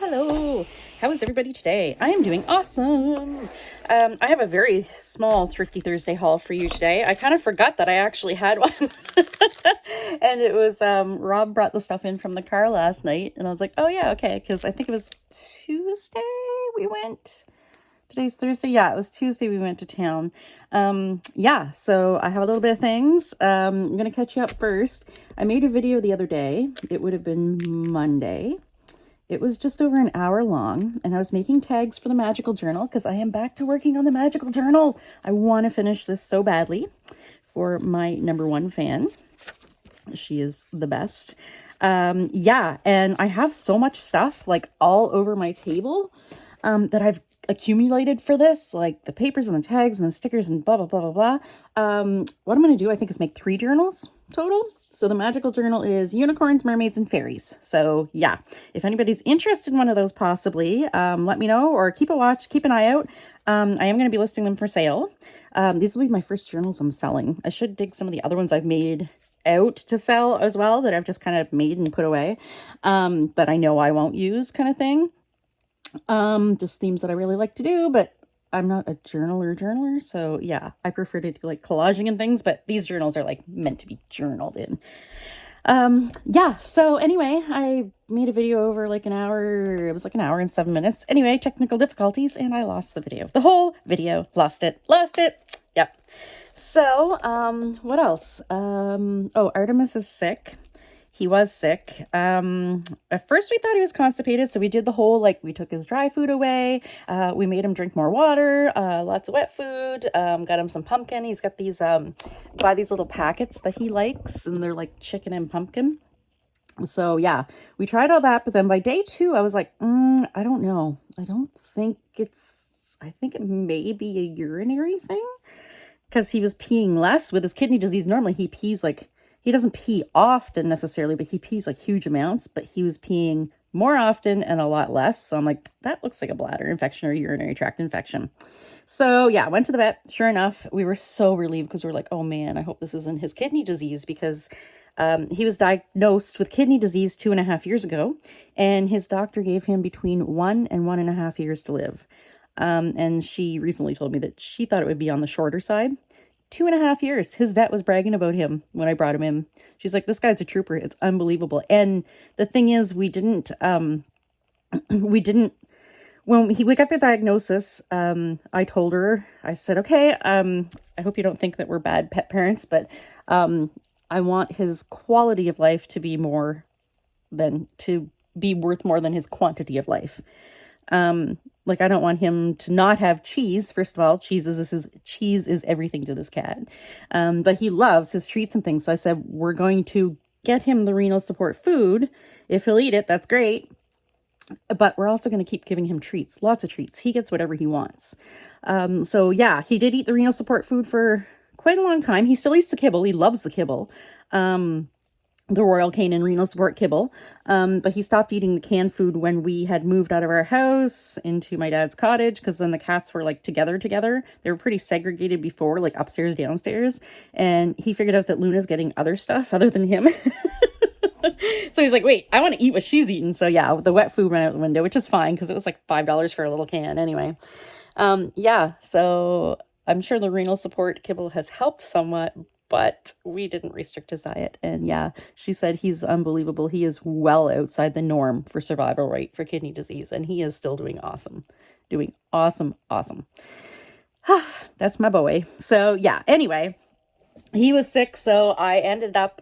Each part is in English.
Hello. How is everybody today? I am doing awesome. I have a very small Thrifty Thursday haul for you today. I kind of forgot that I actually had one. And it was, Rob brought the stuff in from the car last night. And I was like, oh yeah, okay. Because I think it was Tuesday we went. Today's Thursday. Yeah, it was Tuesday we went to town. Yeah, so I have a little bit of things. I'm going to catch you up first. I made a video the other day. It would have been Monday. It was just over an hour long, and I was making tags for the magical journal because I am back to working on the magical journal. I want to finish this so badly for my number one fan. She is the best. Yeah, and I have so much stuff like all over my table that I've accumulated for this, like the papers and the tags and the stickers and blah, blah, blah, blah, blah. What I'm going to do, I think, is make 3 journals total. So the magical journal is unicorns, mermaids, and fairies. So yeah, if anybody's interested in one of those possibly, let me know or keep an eye out. I am going to be listing them for sale. These will be my first journals I'm selling. I should dig some of the other ones I've made out to sell as well that I've just kind of made and put away, that I know I won't use kind of thing. Just themes that I really like to do, but I'm not a journaler, so yeah, I prefer to do like collaging and things, but these journals are like meant to be journaled in. Yeah, so anyway, I made a video over like an hour. It was like an hour and 7 minutes. Anyway, technical difficulties, and I lost the video. The whole video. Lost it. Yep. So, what else? Oh, Artemis is sick. He was sick. At first we thought he was constipated, so we did the whole, like, we took his dry food away. We made him drink more water, lots of wet food, got him some pumpkin. He's got these, buy these little packets that he likes, and they're like chicken and pumpkin. So yeah, we tried all that, but then by day 2, I was like, I don't know. I think it may be a urinary thing, because he was peeing less with his kidney disease. Normally he pees like, he doesn't pee often necessarily, but he pees like huge amounts, but he was peeing more often and a lot less. So I'm like, that looks like a bladder infection or urinary tract infection. So yeah, went to the vet. Sure enough, we were so relieved because we're like, oh man, I hope this isn't his kidney disease, because he was diagnosed with kidney disease 2.5 years ago, and his doctor gave him between 1 and 1.5 years to live. And she recently told me that she thought it would be on the shorter side. 2.5 years. His vet was bragging about him when I brought him in. She's like, this guy's a trooper. It's unbelievable. And the thing is, we got the diagnosis, I told her, I said, okay, I hope you don't think that we're bad pet parents, but I want his quality of life to be worth more than his quantity of life. Like, I don't want him to not have cheese. First of all, cheese is everything to this cat. But he loves his treats and things. So I said, we're going to get him the renal support food. If he'll eat it, that's great. But we're also going to keep giving him treats, lots of treats. He gets whatever he wants. So yeah, he did eat the renal support food for quite a long time. He still eats the kibble. He loves the kibble. The Royal Canin renal support kibble. But he stopped eating the canned food when we had moved out of our house into my dad's cottage, because then the cats were like together. They were pretty segregated before, like upstairs, downstairs. And he figured out that Luna's getting other stuff other than him. So he's like, wait, I want to eat what she's eating. So yeah, the wet food went out the window, which is fine because it was like $5 for a little can anyway. Yeah, so I'm sure the renal support kibble has helped somewhat, but we didn't restrict his diet. And yeah, she said he's unbelievable. He is well outside the norm for survival rate for kidney disease, and he is still doing awesome. Awesome. That's my boy. So yeah, anyway, he was sick, so I ended up,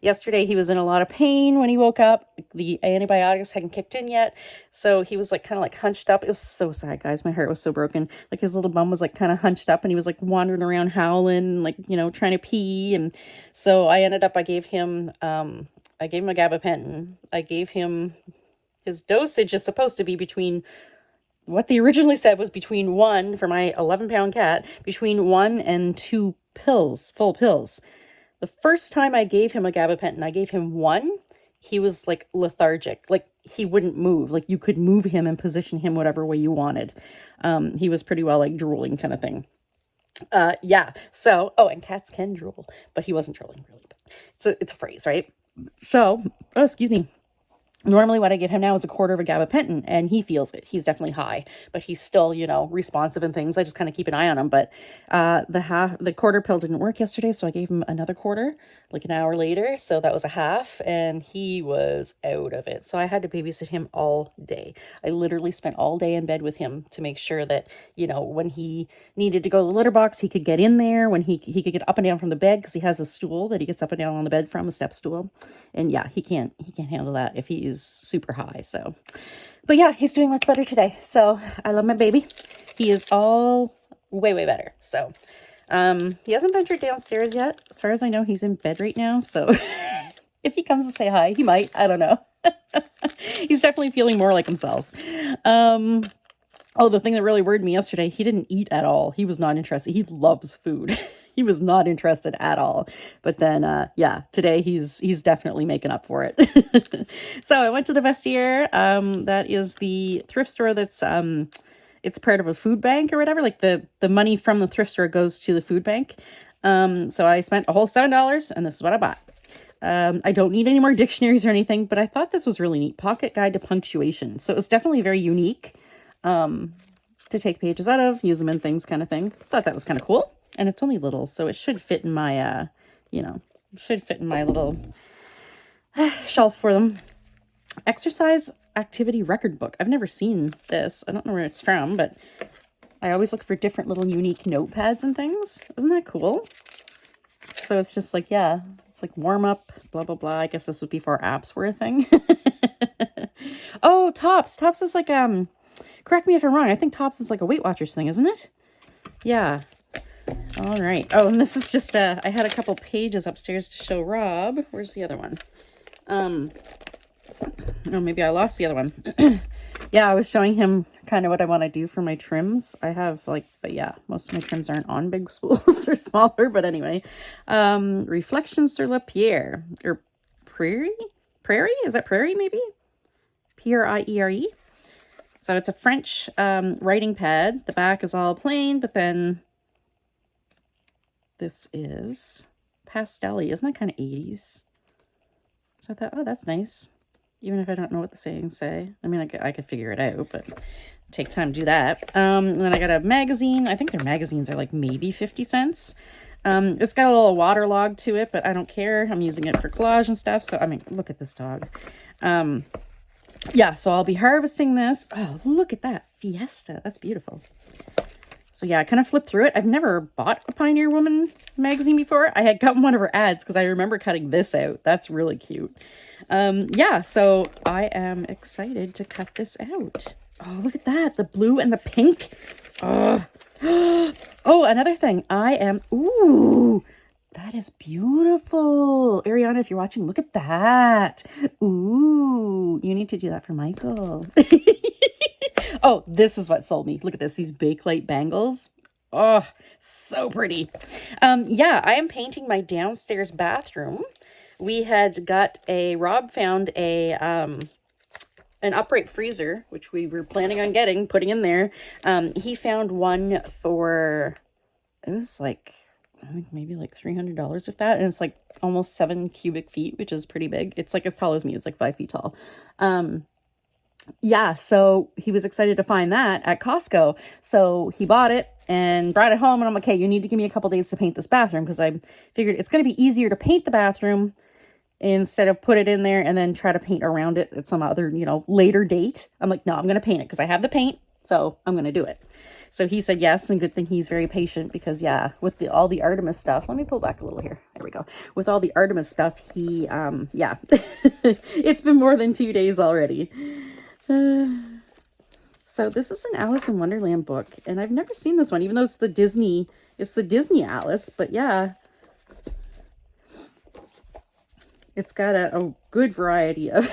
yesterday he was in a lot of pain when he woke up. The antibiotics hadn't kicked in yet, so he was like kind of like hunched up. It was so sad, guys. My heart was so broken. Like, his little bum was like kind of hunched up, and he was like wandering around howling, like, you know, trying to pee. And so I gave him a gabapentin. I gave him, his dosage is supposed to be between, what they originally said was between 1, for my 11-pound cat, between 1 and 2 full pills. The first time I gave him a gabapentin, I gave him 1. He was like lethargic, like he wouldn't move. Like, you could move him and position him whatever way you wanted. He was pretty well like drooling kind of thing. Yeah. So, and cats can drool, but he wasn't drooling really. But it's a phrase, right? So, excuse me. Normally what I give him now is a quarter of a gabapentin, and he feels it. He's definitely high, but he's still, you know, responsive and things. I just kind of keep an eye on him. But the quarter pill didn't work yesterday, so I gave him another quarter like an hour later. So that was a half, and he was out of it. So I had to babysit him all day. I literally spent all day in bed with him to make sure that, you know, when he needed to go to the litter box, he could get in there, when he could get up and down from the bed, because he has a stool that he gets up and down on the bed from, a step stool. And yeah, he can't handle that if he's super high. So, but yeah, he's doing much better today. So I love my baby. He is all way better. So he hasn't ventured downstairs yet. As far as I know, he's in bed right now. So if he comes to say hi, he might. I don't know. He's definitely feeling more like himself. Oh, the thing that really worried me yesterday, he didn't eat at all. He was not interested. He loves food. He was not interested at all. But then, yeah, today he's definitely making up for it. So I went to the Vestiaire. That is the thrift store that's, it's part of a food bank or whatever. Like the money from the thrift store goes to the food bank. So I spent a whole $7, and this is what I bought. I don't need any more dictionaries or anything, but I thought this was really neat. Pocket Guide to Punctuation. So it was definitely very unique. To take pages out of, use them in things kind of thing. Thought that was kind of cool. And it's only little, so it should fit in my, should fit in my little shelf for them. Exercise activity record book. I've never seen this. I don't know where it's from, but I always look for different little unique notepads and things. Isn't that cool? So it's just like, yeah, it's like warm up, blah, blah, blah. I guess this would be for apps were a thing. Oh, Tops. Tops is like, correct me if I'm wrong. I think Tops is like a Weight Watchers thing, isn't it? Yeah. All right. Oh, and this is just, I had a couple pages upstairs to show Rob. Where's the other one? Oh, maybe I lost the other one. Yeah, I was showing him kind of what I want to do for my trims. I have like, but yeah, most of my trims aren't on big spools. They're smaller, but anyway. Reflections sur la Pierre. Or Prairie? Prairie? Is that Prairie maybe? P-R-I-E-R-E. So it's a French writing pad. The back is all plain, but then this is pastel-y. Isn't that kind of 80s? So I thought, oh, that's nice. Even if I don't know what the sayings say. I mean, I could figure it out, but take time to do that. And then I got a magazine. I think their magazines are like maybe 50 cents. It's got a little waterlog to it, but I don't care. I'm using it for collage and stuff. So, I mean, look at this dog. Yeah, so I'll be harvesting this. Oh, look at that. Fiesta. That's beautiful. So yeah, I kind of flipped through it. I've never bought a Pioneer Woman magazine before. I had gotten one of her ads because I remember cutting this out. That's really cute. Yeah, so I am excited to cut this out. Oh, look at that. The blue and the pink. Oh, oh, another thing. Ooh, that is beautiful. Ariana, if you're watching, look at that. Ooh, you need to do that for Michael. Oh, this is what sold me. Look at this. These Bakelite bangles. Oh, so pretty. Yeah, I am painting my downstairs bathroom. We had got Rob found an upright freezer, which we were planning on putting in there. He found one for, it was like, I think maybe like $300 if that. And it's like almost 7 cubic feet, which is pretty big. It's like as tall as me. It's like 5 feet tall. Yeah, so he was excited to find that at Costco. So he bought it and brought it home. And I'm like, okay, you need to give me a couple days to paint this bathroom, because I figured it's going to be easier to paint the bathroom instead of put it in there and then try to paint around it at some other, later date. I'm like, no, I'm going to paint it because I have the paint. So I'm going to do it. So he said yes, and good thing he's very patient, because yeah, with all the Artemis stuff, let me pull back a little here. There we go. With all the Artemis stuff, he, yeah, it's been more than 2 days already. So this is an Alice in Wonderland book, and I've never seen this one, even though it's the Disney Alice, but yeah, it's got a good variety of,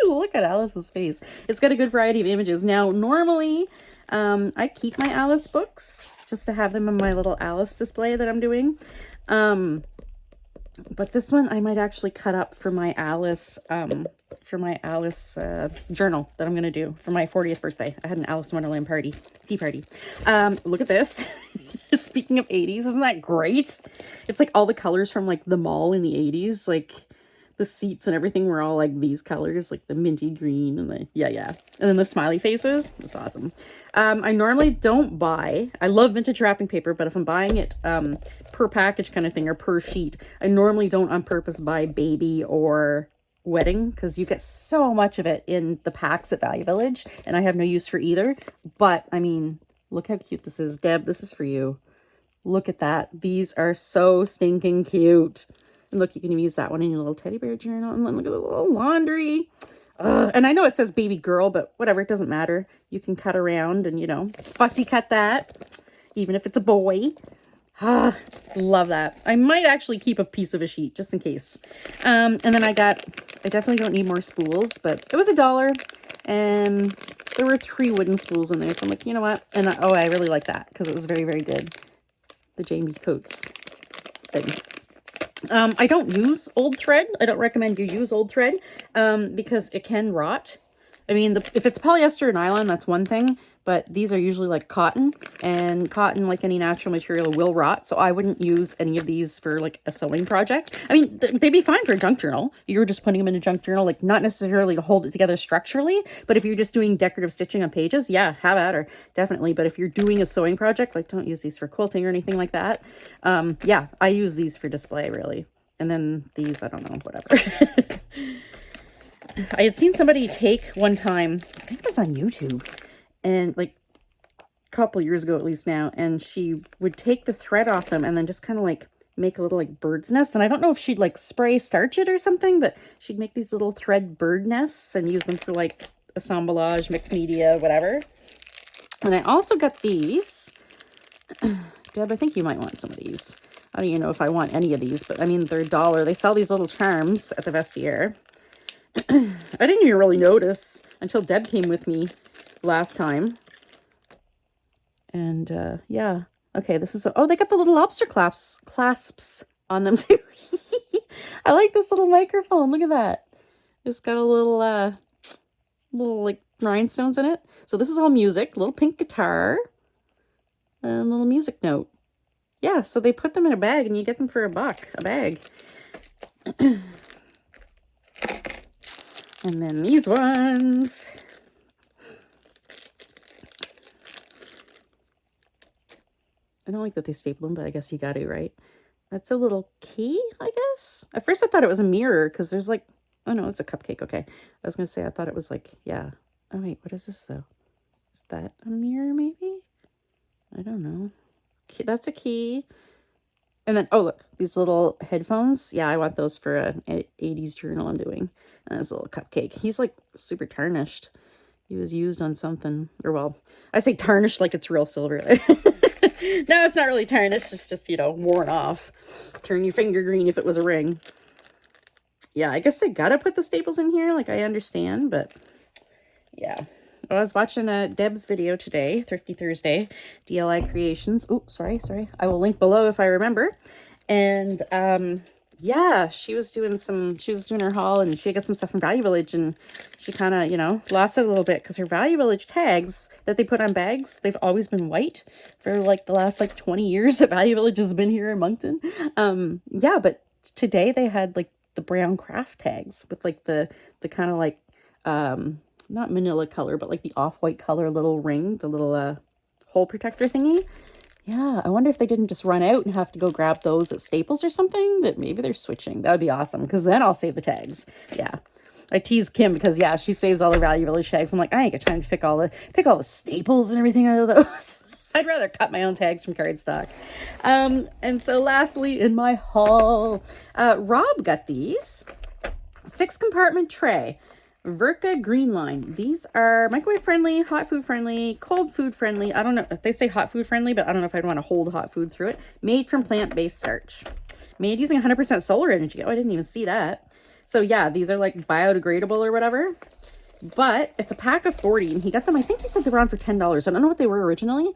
look at Alice's face. It's got a good variety of images. Now, normally, I keep my Alice books just to have them in my little Alice display that I'm doing. But this one I might actually cut up for my Alice, journal that I'm going to do for my 40th birthday. I had an Alice in Wonderland tea party. Look at this. Speaking of 80s, isn't that great? It's like all the colors from like the mall in the 80s. Like the seats and everything were all like these colors, like the minty green and the, yeah. And then the smiley faces. That's awesome. I normally don't buy, I love vintage wrapping paper, but if I'm buying it per package kind of thing or per sheet, I normally don't on purpose buy baby or wedding, because you get so much of it in the packs at Value Village, and I have no use for either. But I mean, look how cute this is. Deb, this is for you. Look at that. These are so stinking cute. And look, you can use that one in your little teddy bear journal. And look at the little laundry. And I know it says baby girl, but whatever, it doesn't matter. You can cut around and, you know, fussy cut that, even if it's a boy. Love that. I might actually keep a piece of a sheet just in case. And then I definitely don't need more spools, but it was $1 and there were 3 wooden spools in there. So I'm like, you know what? And I really like that because it was very, very good. The Jamie Coates thing. I don't use old thread. I don't recommend you use old thread because it can rot. I mean, if it's polyester or nylon, that's one thing, but these are usually like cotton, and cotton, like any natural material, will rot. So I wouldn't use any of these for like a sewing project. I mean, they'd be fine for a junk journal. You're just putting them in a junk journal, like not necessarily to hold it together structurally, but if you're just doing decorative stitching on pages, yeah, have at her, definitely. But if you're doing a sewing project, like don't use these for quilting or anything like that. Yeah, I use these for display really. And then these, I don't know, whatever. I had seen somebody take one time, I think it was on YouTube, and like a couple years ago at least now, and she would take the thread off them and then just kind of like make a little like bird's nest. And I don't know if she'd like spray starch it or something, but she'd make these little thread bird nests and use them for like assemblage, mixed media, whatever. And I also got these. Deb, I think you might want some of these. I don't even know if I want any of these, but I mean, they're $1. They sell these little charms at the Vestiaire. I didn't even really notice until Deb came with me last time. And yeah. Okay, this is they got the little lobster clasps on them too. I like this little microphone. Look at that. It's got a little like rhinestones in it. So this is all music, little pink guitar, and a little music note. Yeah, so they put them in a bag and you get them for $1 a bag. And then these ones. I don't like that they staple them, but I guess you got to, right? That's a little key, I guess. At first I thought it was a mirror because there's like, oh no, it's a cupcake. Okay. I was going to say, I thought it was like, yeah. Oh wait, what is this though? Is that a mirror maybe? I don't know. That's a key. And then, oh, look, these little headphones. Yeah, I want those for an 80s journal I'm doing. And this little cupcake. He's like super tarnished. He was used on something. Or, well, I say tarnished like it's real silver. No, it's not really tarnished. It's just, you know, worn off. Turn your finger green if it was a ring. Yeah, I guess they gotta put the staples in here. Like, I understand, but yeah. I was watching Deb's video today, Thrifty Thursday, DLI Creations. Oh, sorry. I will link below if I remember. And yeah, she was doing her haul and she got some stuff from Value Village and she kind of, you know, lost it a little bit because her Value Village tags that they put on bags, they've always been white for like the last like 20 years that Value Village has been here in Moncton. Yeah, but today they had like the brown craft tags with like the kind of like, not manila color, but like the off-white color little ring, the little hole protector thingy. Yeah, I wonder if they didn't just run out and have to go grab those at Staples or something, but maybe they're switching. That would be awesome, because then I'll save the tags. Yeah. I tease Kim because, yeah, she saves all the Value Village tags. I'm like, I ain't got time to pick all the staples and everything out of those. I'd rather cut my own tags from cardstock. And so lastly, in my haul, Rob got these 6-compartment tray. Verka Green Line. These are microwave friendly, hot food friendly, cold food friendly. I don't know if they say hot food friendly, but I don't know if I'd want to hold hot food through it. Made from plant-based starch. Made using 100% solar energy. Oh, I didn't even see that. So yeah, these are like biodegradable or whatever. But it's a pack of 40 and he got them, I think he said they were on for $10. I don't know what they were originally,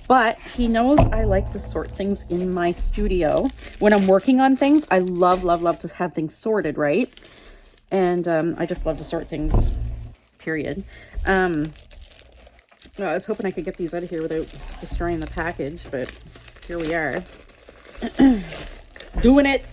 but he knows I like to sort things in my studio. When I'm working on things, I love to have things sorted, right? And I just love to sort things, period. I was hoping I could get these out of here without destroying the package, but here we are. Doing it.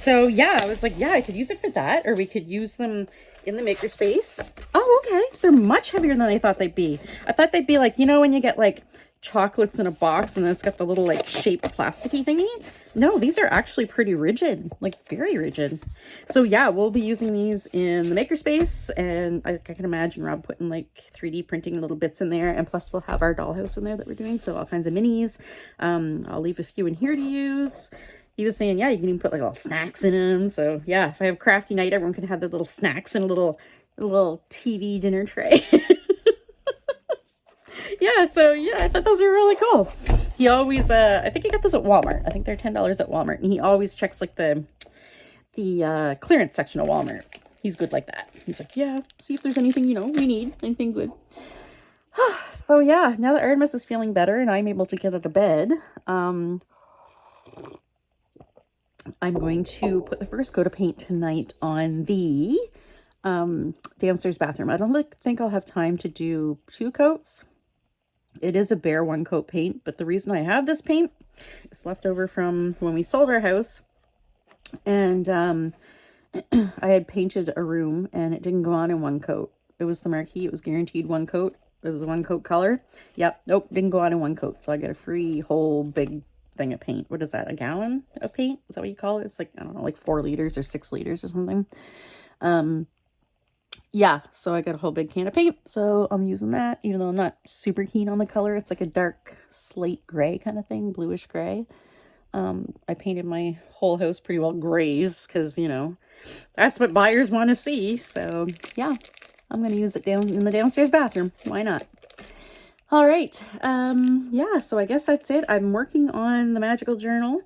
So yeah, I was like, yeah, I could use it for that, or we could use them in the makerspace. Oh, okay. They're much heavier than I thought they'd be. I thought they'd be like, you know, when you get like chocolates in a box and then it's got the little like shaped plasticky thingy. No, these are actually pretty rigid, like very rigid. So yeah, we'll be using these in the makerspace, and I can imagine Rob putting like 3D printing little bits in there, and plus we'll have our dollhouse in there that we're doing, so all kinds of minis. I'll leave a few in here to use. He was saying, yeah, you can even put like little snacks in them. So yeah, if I have crafty night, everyone can have their little snacks in a little TV dinner tray. Yeah, so yeah, I thought those were really cool. He always, I think he got those at Walmart. I think they're $10 at Walmart, and he always checks like the clearance section of Walmart. He's good like that. He's like, yeah, see if there's anything, you know, we need, anything good. So yeah, now that Artemis is feeling better and I'm able to get out of bed, I'm going to put the first coat of paint tonight on the downstairs bathroom. I don't think I'll have time to do 2 coats. It is a bare 1 coat paint, but the reason I have this paint is left over from when we sold our house, and I had painted a room and it didn't go on in 1 coat. It was the marquee. It was guaranteed 1 coat. It was a 1 coat color. Yep. Nope. Didn't go on in 1 coat. So I get a free whole big thing of paint. What is that? A gallon of paint? Is that what you call it? It's like, I don't know, like 4 liters or 6 liters or something. Yeah, so I got a whole big can of paint, so I'm using that, even though I'm not super keen on the color. It's like a dark slate gray kind of thing, bluish gray. I painted my whole house pretty well grays, because, you know, that's what buyers want to see. So, yeah, I'm going to use it down in the downstairs bathroom. Why not? All right, yeah, so I guess that's it. I'm working on the magical journal.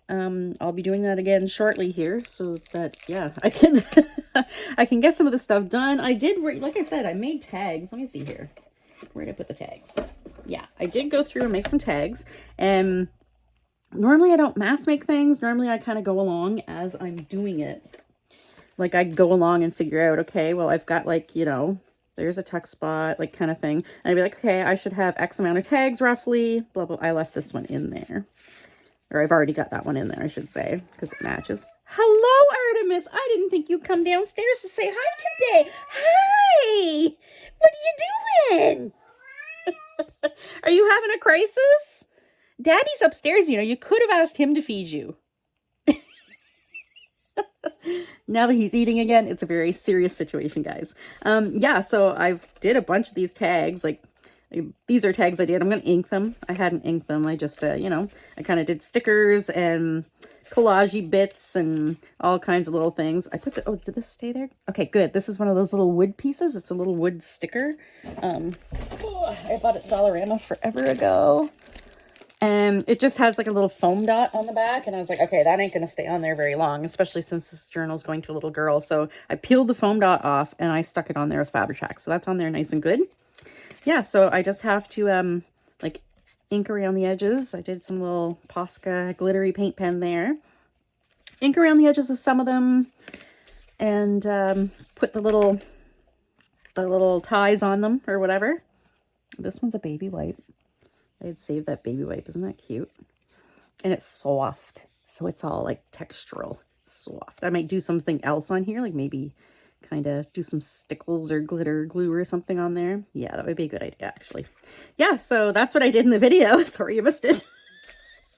I'll be doing that again shortly here, so that, yeah, I can I can get some of the stuff done. I did, like I said, I made tags. Let me see here. Where did I put the tags? Yeah, I did go through and make some tags, and normally I don't mass make things. Normally I kind of go along as I'm doing it. Like I go along and figure out, okay, well, I've got like, you know, there's a tuck spot, like kind of thing. And I'd be like, okay, I should have X amount of tags roughly, blah, blah. I left this one in there. Or I've already got that one in there, I should say, because it matches. Hello, Artemis. I didn't think you'd come downstairs to say hi today. Hi. What are you doing? Are you having a crisis? Daddy's upstairs, you know. You could have asked him to feed you. Now that he's eating again, it's a very serious situation, guys. Yeah, so I've did a bunch of these tags, like, these are tags I did. I'm going to ink them. I hadn't inked them. I just, you know, I kind of did stickers and collage-y bits and all kinds of little things. I put the, oh, did this stay there? Okay, good. This is one of those little wood pieces. It's a little wood sticker. I bought it at Dollarama forever ago. And it just has like a little foam dot on the back. And I was like, okay, that ain't going to stay on there very long, especially since this journal is going to a little girl. So I peeled the foam dot off and I stuck it on there with Fabri-Tac. So that's on there nice and good. Yeah, so I just have to, like, ink around the edges. I did some little Posca glittery paint pen there. Ink around the edges of some of them. And put the little ties on them or whatever. This one's a baby wipe. I had saved that baby wipe. Isn't that cute? And it's soft. So it's all, like, textural. Soft. I might do something else on here, like maybe kind of do some stickles or glitter glue or something on there. Yeah, that would be a good idea, actually. Yeah, so that's what I did in the video. Sorry you missed it.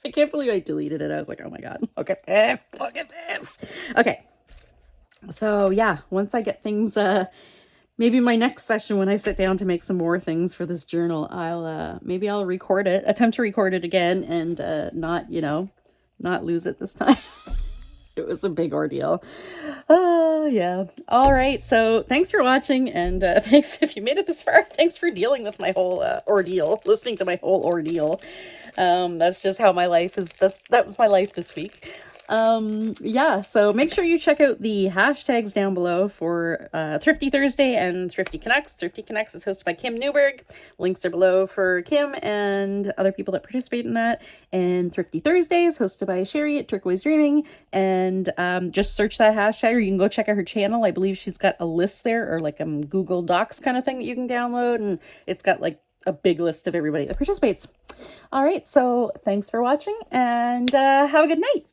I can't believe I deleted it. I was like, oh my god, look at this, look at this. Okay, so yeah, once I get things, maybe my next session when I sit down to make some more things for this journal, maybe I'll record it, attempt to record it again, and not, you know, not lose it this time. It was a big ordeal. Oh, yeah. All right. So thanks for watching. And thanks if you made it this far. Thanks for dealing with my whole ordeal, listening to my whole ordeal. That's just how my life is. That was my life this week. Yeah, so make sure you check out the hashtags down below for Thrifty Thursday and Thrifty Canucks. Thrifty Canucks is hosted by Kim Newberg. Links are below for Kim and other people that participate in that. And Thrifty Thursday is hosted by Sheree at Turquoise Dreaming. And just search that hashtag, or you can go check out her channel. I believe she's got a list there, or like a Google Docs kind of thing that you can download. And it's got like a big list of everybody that participates. All right, so thanks for watching, and have a good night.